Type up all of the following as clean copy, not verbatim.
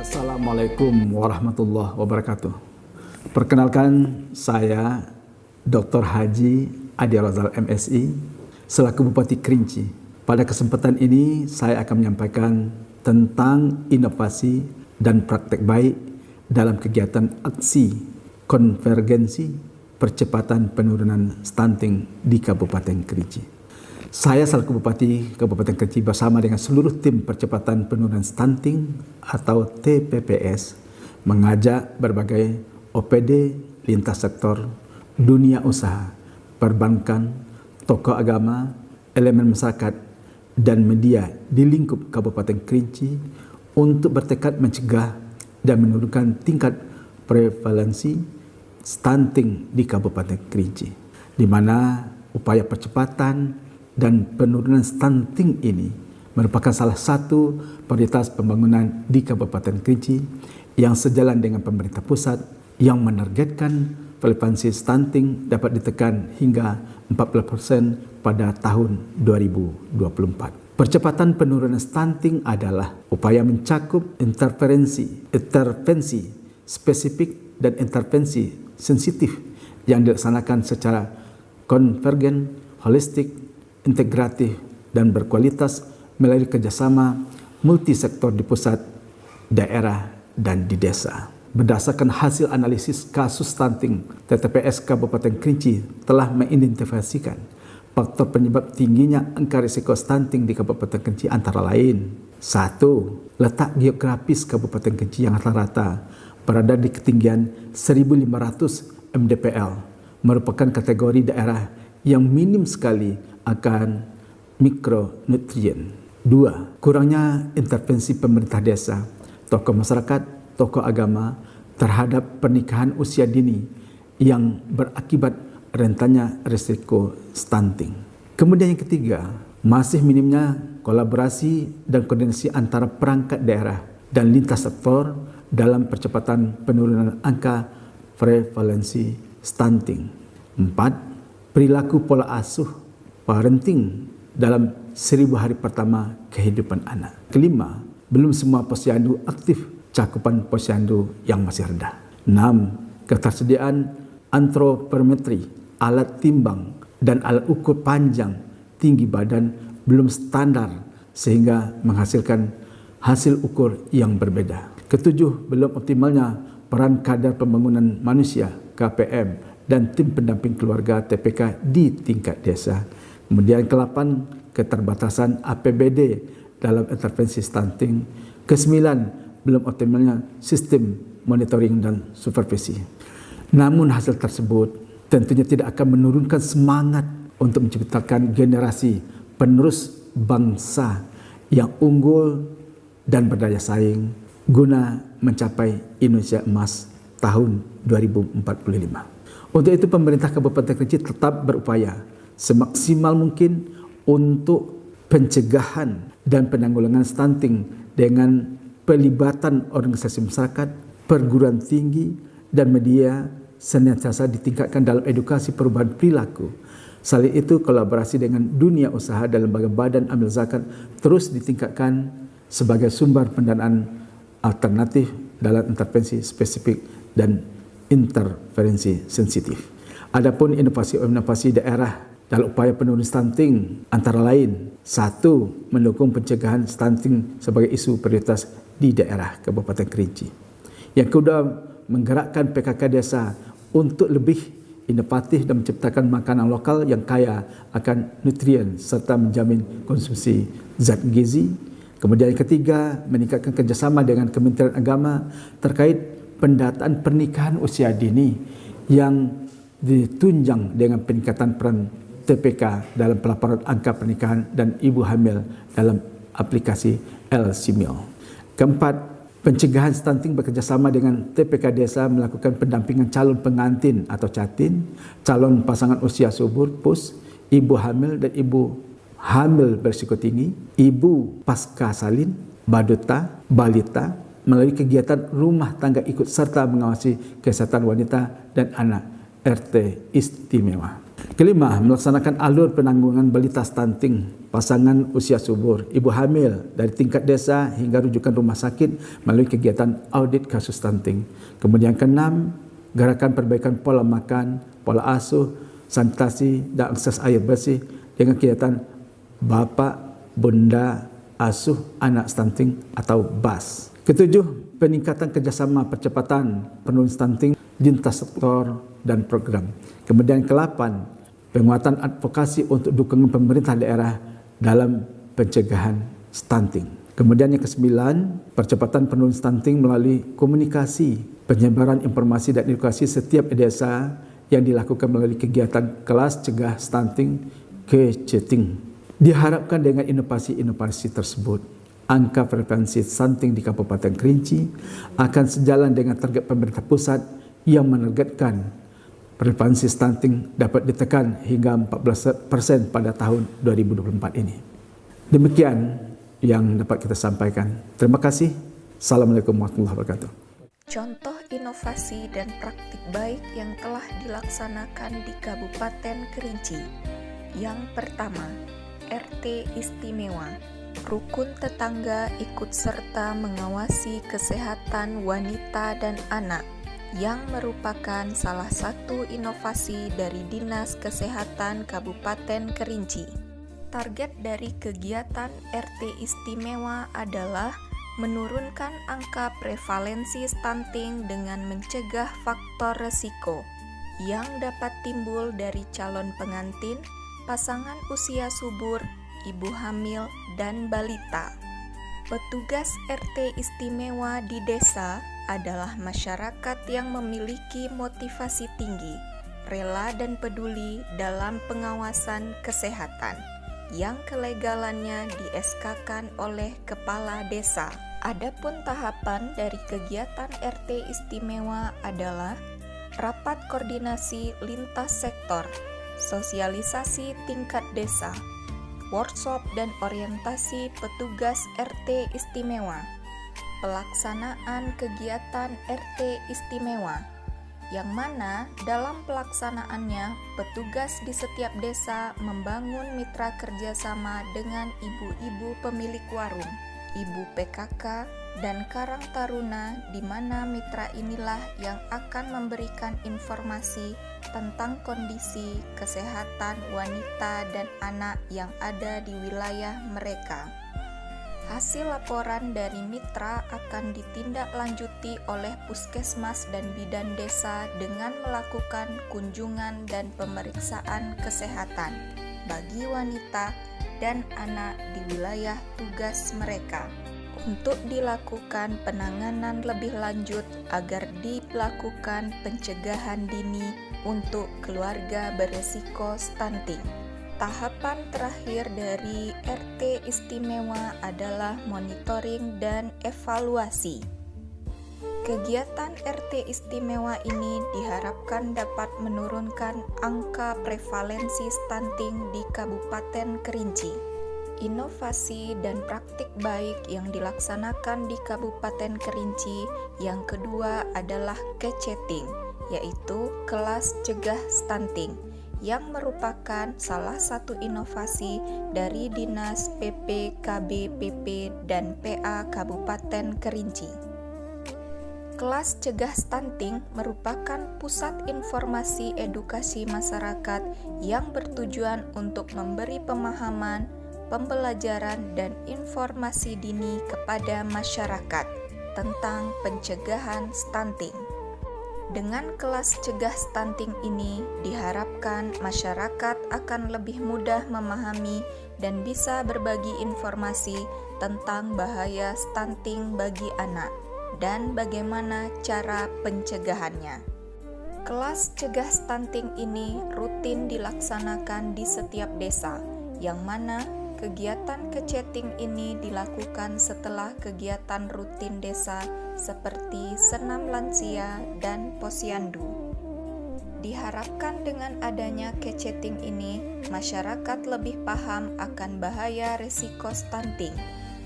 Assalamualaikum warahmatullahi wabarakatuh. Perkenalkan, saya Dr. Haji Adi Rozal MSI selaku Bupati Kerinci. Pada kesempatan ini saya akan menyampaikan tentang inovasi dan praktek baik dalam kegiatan aksi konvergensi percepatan penurunan stunting di Kabupaten Kerinci. Saya selaku Bupati Kabupaten Kerinci bersama dengan seluruh tim percepatan penurunan stunting atau TPPS mengajak berbagai OPD, lintas sektor, dunia usaha, perbankan, tokoh agama, elemen masyarakat, dan media di lingkup Kabupaten Kerinci untuk bertekad mencegah dan menurunkan tingkat prevalensi stunting di Kabupaten Kerinci, di mana upaya percepatan dan penurunan stunting ini merupakan salah satu prioritas pembangunan di Kabupaten Kerinci yang sejalan dengan pemerintah pusat yang menargetkan prevalensi stunting dapat ditekan hingga 40% pada tahun 2024. Percepatan penurunan stunting adalah upaya mencakup intervensi spesifik dan intervensi sensitif yang dilaksanakan secara konvergen, holistik, integratif, dan berkualitas melalui kerjasama multisektor di pusat, daerah, dan di desa. Berdasarkan hasil analisis kasus stunting, TPPS Kabupaten Kerinci telah mengidentifikasikan faktor penyebab tingginya angka risiko stunting di Kabupaten Kerinci antara lain: 1. Letak geografis Kabupaten Kerinci yang rata-rata berada di ketinggian 1.500 mdpl merupakan kategori daerah yang minim sekali akan mikronutrien. 2. Kurangnya intervensi pemerintah desa, tokoh masyarakat, tokoh agama terhadap pernikahan usia dini yang berakibat rentannya risiko stunting. Kemudian yang ketiga, masih minimnya kolaborasi dan koordinasi antara perangkat daerah dan lintas sektor dalam percepatan penurunan angka prevalensi stunting. 4. Perilaku pola asuh parenting dalam 1000 hari pertama kehidupan anak. Kelima, belum semua posyandu aktif, cakupan posyandu yang masih rendah. 6. Ketersediaan antropometri, alat timbang, dan alat ukur panjang tinggi badan belum standar sehingga menghasilkan hasil ukur yang berbeda. Ketujuh, belum optimalnya peran kadar pembangunan manusia KPM dan tim pendamping keluarga TPK di tingkat desa. Kemudian ke-8, keterbatasan APBD dalam intervensi stunting. Ke-9, belum optimalnya sistem monitoring dan supervisi. Namun hasil tersebut tentunya tidak akan menurunkan semangat untuk menciptakan generasi penerus bangsa yang unggul dan berdaya saing guna mencapai Indonesia Emas tahun 2045. Untuk itu pemerintah Kabupaten Kerinci tetap berupaya semaksimal mungkin untuk pencegahan dan penanggulangan stunting dengan pelibatan organisasi masyarakat, perguruan tinggi, dan media senantiasa ditingkatkan dalam edukasi perubahan perilaku. Selain itu, kolaborasi dengan dunia usaha dan lembaga badan amil zakat terus ditingkatkan sebagai sumber pendanaan alternatif dalam intervensi spesifik dan interferensi sensitif. Adapun inovasi daerah dalam upaya penurunan stunting antara lain: 1. Mendukung pencegahan stunting sebagai isu prioritas di daerah Kabupaten Kerinci. Yang kedua, menggerakkan PKK desa untuk lebih inovatif dan menciptakan makanan lokal yang kaya akan nutrien serta menjamin konsumsi zat gizi. Kemudian yang ketiga, meningkatkan kerjasama dengan Kementerian Agama terkait pendataan pernikahan usia dini yang ditunjang dengan peningkatan peran TPK dalam pelaporan angka pernikahan dan ibu hamil dalam aplikasi LCMIL. Keempat, pencegahan stunting bekerjasama dengan TPK desa melakukan pendampingan calon pengantin atau catin, calon pasangan usia subur PUS, ibu hamil dan ibu hamil berisiko tinggi, ibu pasca salin, baduta, balita, melalui kegiatan rumah tangga ikut serta mengawasi kesehatan wanita dan anak RT istimewa. Kelima, melaksanakan alur penanggungan balita stunting, pasangan usia subur, ibu hamil dari tingkat desa hingga rujukan rumah sakit melalui kegiatan audit kasus stunting. Kemudian keenam, gerakan perbaikan pola makan, pola asuh, sanitasi dan akses air bersih dengan kegiatan bapa, bunda, asuh anak stunting atau BAS. Ketujuh, peningkatan kerjasama percepatan penurunan stunting lintas sektor dan program. Kemudian ke-8, penguatan advokasi untuk dukungan pemerintah daerah dalam pencegahan stunting. Kemudian yang ke-9, percepatan penurunan stunting melalui komunikasi, penyebaran informasi dan edukasi setiap desa yang dilakukan melalui kegiatan kelas cegah stunting KCETING. Diharapkan dengan inovasi-inovasi tersebut, angka prevalensi stunting di Kabupaten Kerinci akan sejalan dengan target pemerintah pusat yang menargetkan prevalensi stunting dapat ditekan hingga 14% pada tahun 2024 ini. Demikian yang dapat kita sampaikan. Terima kasih. Assalamualaikum warahmatullahi wabarakatuh. Contoh inovasi dan praktik baik yang telah dilaksanakan di Kabupaten Kerinci. Yang pertama, RT Istimewa. Rukun tetangga ikut serta mengawasi kesehatan wanita dan anak, yang merupakan salah satu inovasi dari Dinas Kesehatan Kabupaten Kerinci. Target dari kegiatan RT Istimewa adalah menurunkan angka prevalensi stunting dengan mencegah faktor resiko yang dapat timbul dari calon pengantin, pasangan usia subur, ibu hamil, dan balita. Petugas RT Istimewa di desa adalah masyarakat yang memiliki motivasi tinggi, rela dan peduli dalam pengawasan kesehatan, yang kelegalannya di-SK-kan oleh kepala desa. Adapun tahapan dari kegiatan RT Istimewa adalah rapat koordinasi lintas sektor, sosialisasi tingkat desa, workshop dan orientasi petugas RT Istimewa, pelaksanaan kegiatan RT Istimewa, yang mana dalam pelaksanaannya petugas di setiap desa membangun mitra kerjasama dengan ibu-ibu pemilik warung, ibu PKK, dan Karang Taruna, di mana mitra inilah yang akan memberikan informasi tentang kondisi kesehatan wanita dan anak yang ada di wilayah mereka. Hasil laporan dari mitra akan ditindaklanjuti oleh puskesmas dan bidan desa dengan melakukan kunjungan dan pemeriksaan kesehatan bagi wanita dan anak di wilayah tugas mereka, untuk dilakukan penanganan lebih lanjut agar dilakukan pencegahan dini untuk keluarga beresiko stunting. Tahapan terakhir dari RT Istimewa adalah monitoring dan evaluasi. Kegiatan RT Istimewa ini diharapkan dapat menurunkan angka prevalensi stunting di Kabupaten Kerinci. Inovasi dan praktik baik yang dilaksanakan di Kabupaten Kerinci yang kedua adalah KCETING, yaitu kelas cegah stunting, yang merupakan salah satu inovasi dari Dinas PPKB-PP dan PA Kabupaten Kerinci. Kelas cegah stunting merupakan pusat informasi edukasi masyarakat yang bertujuan untuk memberi pemahaman, pembelajaran, dan informasi dini kepada masyarakat tentang pencegahan stunting. Dengan kelas cegah stunting ini, diharapkan masyarakat akan lebih mudah memahami dan bisa berbagi informasi tentang bahaya stunting bagi anak dan bagaimana cara pencegahannya. Kelas cegah stunting ini rutin dilaksanakan di setiap desa, yang mana kegiatan KCETING ini dilakukan setelah kegiatan rutin desa seperti senam lansia dan posyandu. Diharapkan dengan adanya KCETING ini, masyarakat lebih paham akan bahaya risiko stunting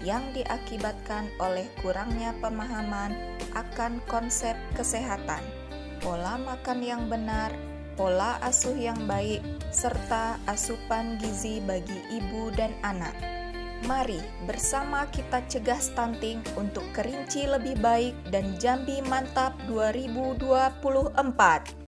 yang diakibatkan oleh kurangnya pemahaman akan konsep kesehatan, pola makan yang benar, pola asuh yang baik, serta asupan gizi bagi ibu dan anak. Mari bersama kita cegah stunting untuk Kerinci lebih baik dan Jambi Mantap 2024.